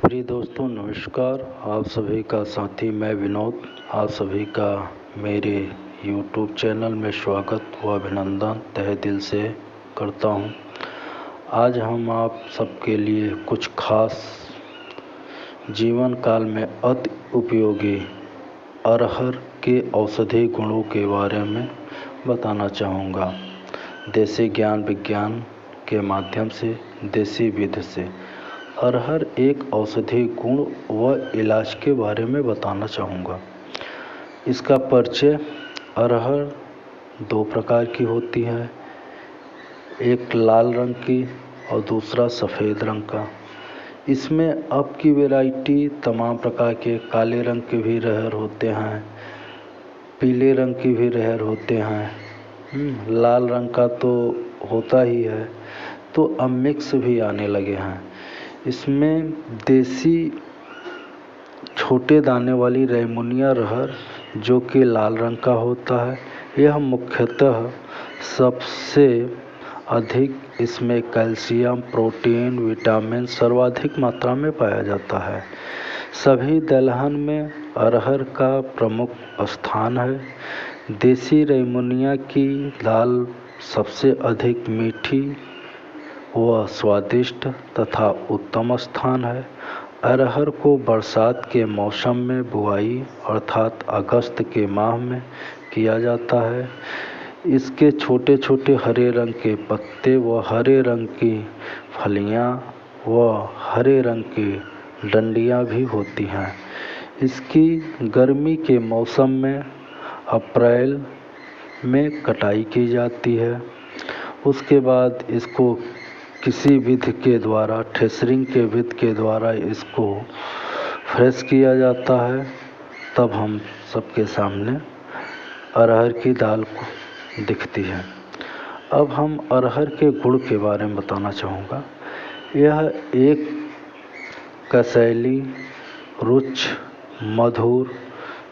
प्रिय दोस्तों नमस्कार। आप सभी का साथी मैं विनोद, आप सभी का मेरे YouTube चैनल में स्वागत व अभिनंदन तहे दिल से करता हूं। आज हम आप सबके लिए कुछ खास जीवन काल में अति उपयोगी अरहर के औषधीय गुणों के बारे में बताना चाहूँगा। देसी ज्ञान विज्ञान के माध्यम से, देसी विधि से अरहर एक औषधीय गुण व इलाज के बारे में बताना चाहूँगा। इसका परिचय। अरहर दो प्रकार की होती है, एक लाल रंग की और दूसरा सफ़ेद रंग का। इसमें अब की वैरायटी तमाम प्रकार के काले रंग के भी अरहर होते हैं, पीले रंग के भी अरहर होते हैं, लाल रंग का तो होता ही है, तो अब मिक्स भी आने लगे हैं। इसमें देसी छोटे दाने वाली रेमुनिया अरहर जो कि लाल रंग का होता है, यह मुख्यतः सबसे अधिक इसमें कैल्शियम, प्रोटीन, विटामिन सर्वाधिक मात्रा में पाया जाता है। सभी दलहन में अरहर का प्रमुख स्थान है। देसी रेमुनिया की दाल सबसे अधिक मीठी व स्वादिष्ट तथा उत्तम स्थान है। अरहर को बरसात के मौसम में बुआई अर्थात अगस्त के माह में किया जाता है। इसके छोटे छोटे हरे रंग के पत्ते व हरे रंग की फलियां व हरे रंग की डंडियां भी होती हैं। इसकी गर्मी के मौसम में अप्रैल में कटाई की जाती है। उसके बाद इसको किसी विधि के द्वारा, थ्रेशरिंग के विधि के द्वारा इसको फ्रेश किया जाता है। तब हम सबके सामने अरहर की दाल को दिखती है। अब हम अरहर के गुण के बारे में बताना चाहूँगा। यह एक कसैली, रुक्ष, मधुर,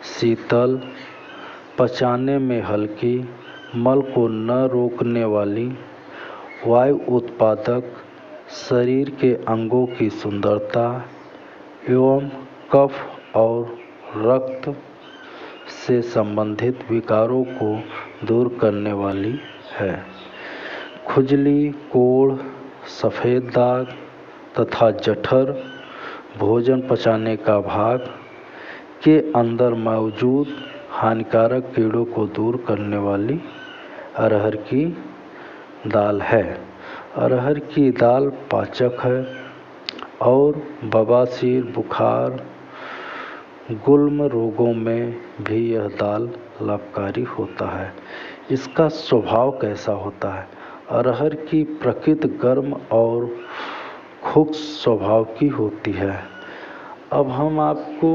शीतल, पचाने में हल्की, मल को न रोकने वाली, वायु उत्पादक, शरीर के अंगों की सुंदरता एवं कफ और रक्त से संबंधित विकारों को दूर करने वाली है। खुजली, कोढ़, सफ़ेद दाग तथा जठर, भोजन पचाने का भाग के अंदर मौजूद हानिकारक कीड़ों को दूर करने वाली अरहर की दाल है। अरहर की दाल पाचक है और बवासीर, बुखार, गुल्म रोगों में भी यह दाल लाभकारी होता है। इसका स्वभाव कैसा होता है? अरहर की प्रकृति गर्म और खुश्क स्वभाव की होती है। अब हम आपको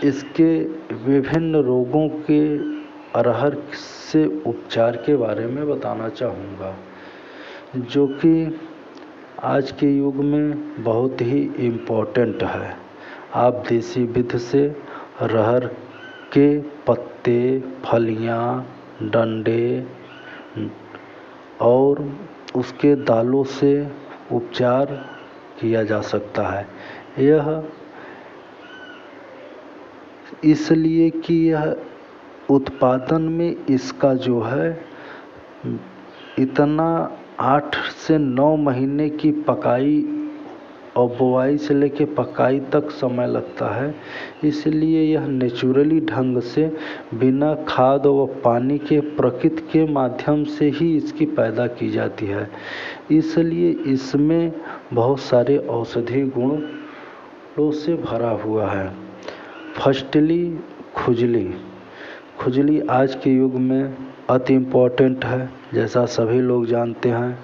इसके विभिन्न रोगों के अरहर से उपचार के बारे में बताना चाहूँगा, जो कि आज के युग में बहुत ही इम्पोर्टेंट है। आप देसी विधि से अरहर के पत्ते, फलियां, डंडे और उसके दालों से उपचार किया जा सकता है। यह इसलिए कि यह उत्पादन में इसका जो है इतना 8 से 9 महीने की पकाई और बुआई से लेकर पकाई तक समय लगता है। इसलिए यह नेचुरली ढंग से बिना खाद व पानी के प्रकृति के माध्यम से ही इसकी पैदा की जाती है। इसलिए इसमें बहुत सारे औषधीय गुणों से भरा हुआ है। फर्स्टली खुजली आज के युग में अति इम्पोर्टेंट है। जैसा सभी लोग जानते हैं,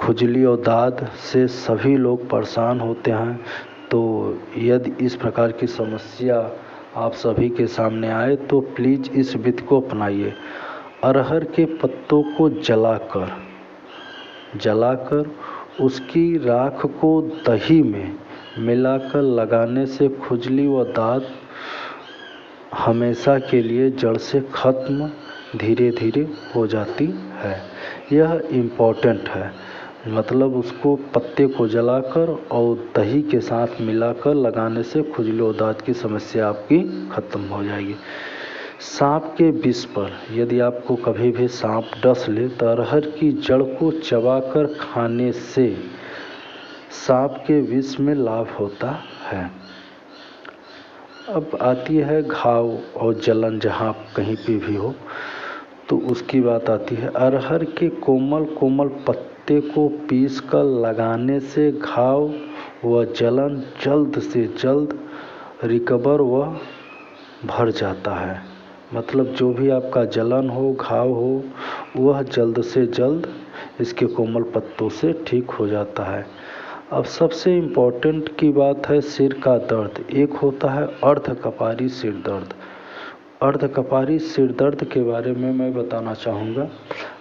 खुजली और दाद से सभी लोग परेशान होते हैं। तो यदि इस प्रकार की समस्या आप सभी के सामने आए तो प्लीज़ इस विधि को अपनाइए। अरहर के पत्तों को जलाकर उसकी राख को दही में मिलाकर लगाने से खुजली व दाद हमेशा के लिए जड़ से खत्म धीरे धीरे हो जाती है। यह इम्पोर्टेंट है। मतलब उसको पत्ते को जलाकर और दही के साथ मिलाकर लगाने से खुजली और दाद की समस्या आपकी ख़त्म हो जाएगी। सांप के विष पर यदि आपको कभी भी सांप डस ले तो अरहर की जड़ को चबाकर खाने से सांप के विष में लाभ होता है। अब आती है घाव और जलन, जहाँ कहीं पे भी हो तो उसकी बात आती है। अरहर के कोमल कोमल पत्ते को पीस कर लगाने से घाव व जलन जल्द से जल्द रिकवर व भर जाता है। मतलब जो भी आपका जलन हो, घाव हो, वह जल्द से जल्द इसके कोमल पत्तों से ठीक हो जाता है। अब सबसे इम्पोर्टेंट की बात है सिर का दर्द। एक होता है अर्धकपारी सिर दर्द। अर्धकपारी सिर दर्द के बारे में मैं बताना चाहूँगा।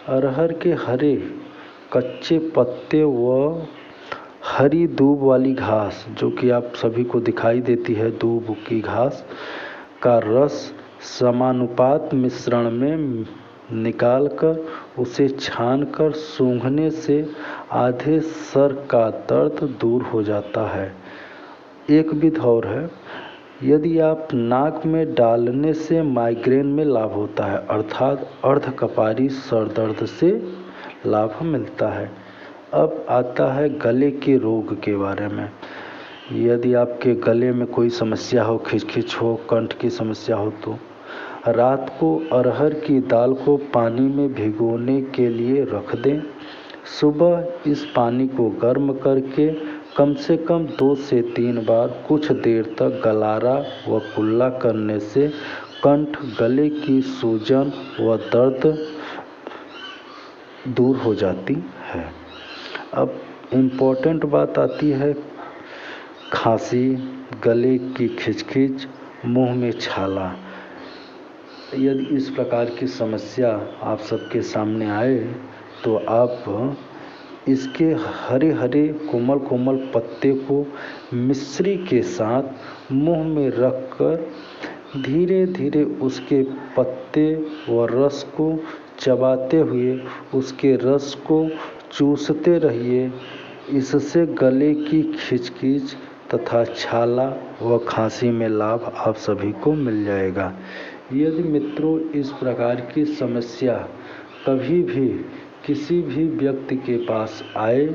अरहर के हरे कच्चे पत्ते व हरी दूब वाली घास, जो कि आप सभी को दिखाई देती है, दूब की घास का रस समानुपात मिश्रण में निकालकर उसे छानकर सूंघने से आधे सर का दर्द दूर हो जाता है। एक विधि और है, यदि आप नाक में डालने से माइग्रेन में लाभ होता है, अर्थात अर्धकपारी सर दर्द से लाभ मिलता है। अब आता है गले के रोग के बारे में। यदि आपके गले में कोई समस्या हो, खिचखिच हो, कंठ की समस्या हो तो रात को अरहर की दाल को पानी में भिगोने के लिए रख दें। सुबह इस पानी को गर्म करके कम से कम 2 से 3 बार कुछ देर तक गलारा व कुल्ला करने से कंठ, गले की सूजन व दर्द दूर हो जाती है। अब इम्पोर्टेंट बात आती है खांसी, गले की खिचखिच, मुंह में छाला। यदि इस प्रकार की समस्या आप सबके सामने आए तो आप इसके हरे हरे कोमल कोमल पत्ते को मिश्री के साथ मुंह में रखकर धीरे धीरे उसके पत्ते व रस को चबाते हुए उसके रस को चूसते रहिए। इससे गले की खिचखिच तथा छाला व खांसी में लाभ आप सभी को मिल जाएगा। यदि मित्रों इस प्रकार की समस्या कभी भी किसी भी व्यक्ति के पास आए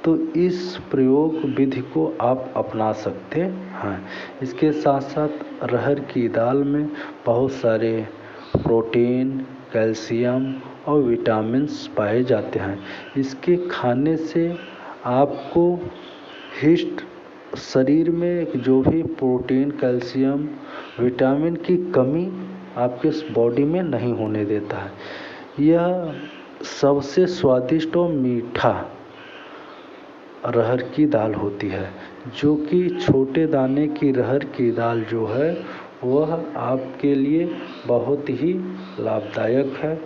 तो इस प्रयोग विधि को आप अपना सकते हैं। इसके साथ साथ अरहर की दाल में बहुत सारे प्रोटीन, कैल्शियम और विटामिन्स पाए जाते हैं। इसके खाने से आपको शरीर में जो भी प्रोटीन, कैल्शियम, विटामिन की कमी आपके बॉडी में नहीं होने देता है। यह सबसे स्वादिष्ट और मीठा अरहर की दाल होती है, जो कि छोटे दाने की अरहर की दाल जो है वह आपके लिए बहुत ही लाभदायक है।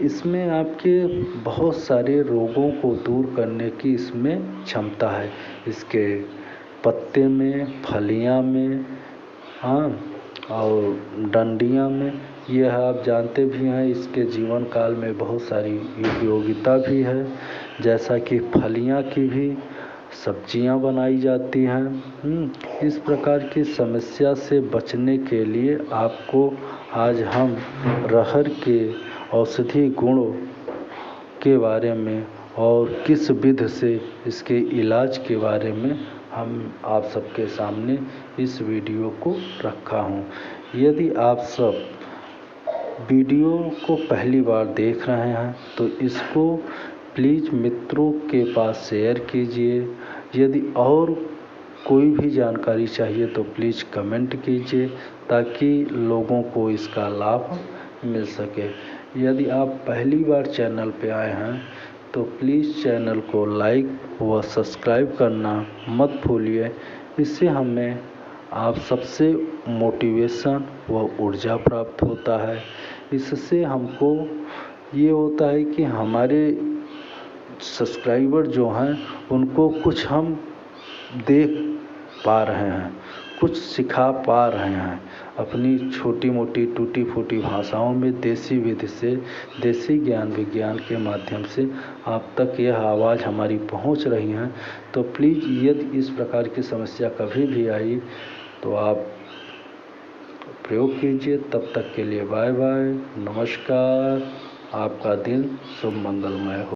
इसमें आपके बहुत सारे रोगों को दूर करने की इसमें क्षमता है। इसके पत्ते में, फलियां में, और डंडियां में, यह आप जानते भी हैं। इसके जीवन काल में बहुत सारी उपयोगिता भी है, जैसा कि फलियां की भी सब्जियां बनाई जाती हैं। इस प्रकार की समस्या से बचने के लिए आपको आज हम अरहर के औषधि गुणों के बारे में और किस विधि से इसके इलाज के बारे में हम आप सबके सामने इस वीडियो को रखा हूँ। यदि आप सब वीडियो को पहली बार देख रहे हैं तो इसको प्लीज़ मित्रों के पास शेयर कीजिए। यदि और कोई भी जानकारी चाहिए तो प्लीज़ कमेंट कीजिए ताकि लोगों को इसका लाभ मिल सके। यदि आप पहली बार चैनल पे आए हैं तो प्लीज़ चैनल को लाइक व सब्सक्राइब करना मत भूलिए। इससे हमें आप सबसे मोटिवेशन व ऊर्जा प्राप्त होता है। इससे हमको ये होता है कि हमारे सब्सक्राइबर जो हैं उनको कुछ हम देख पा रहे हैं, कुछ सिखा पा रहे हैं अपनी छोटी मोटी टूटी फूटी भाषाओं में, देसी विधि से, देसी ज्ञान विज्ञान के माध्यम से आप तक यह आवाज़ हमारी पहुंच रही है। तो प्लीज़ यदि इस प्रकार की समस्या कभी भी आई तो आप प्रयोग कीजिए। तब तक के लिए बाय बाय, नमस्कार। आपका दिन शुभ मंगलमय हो।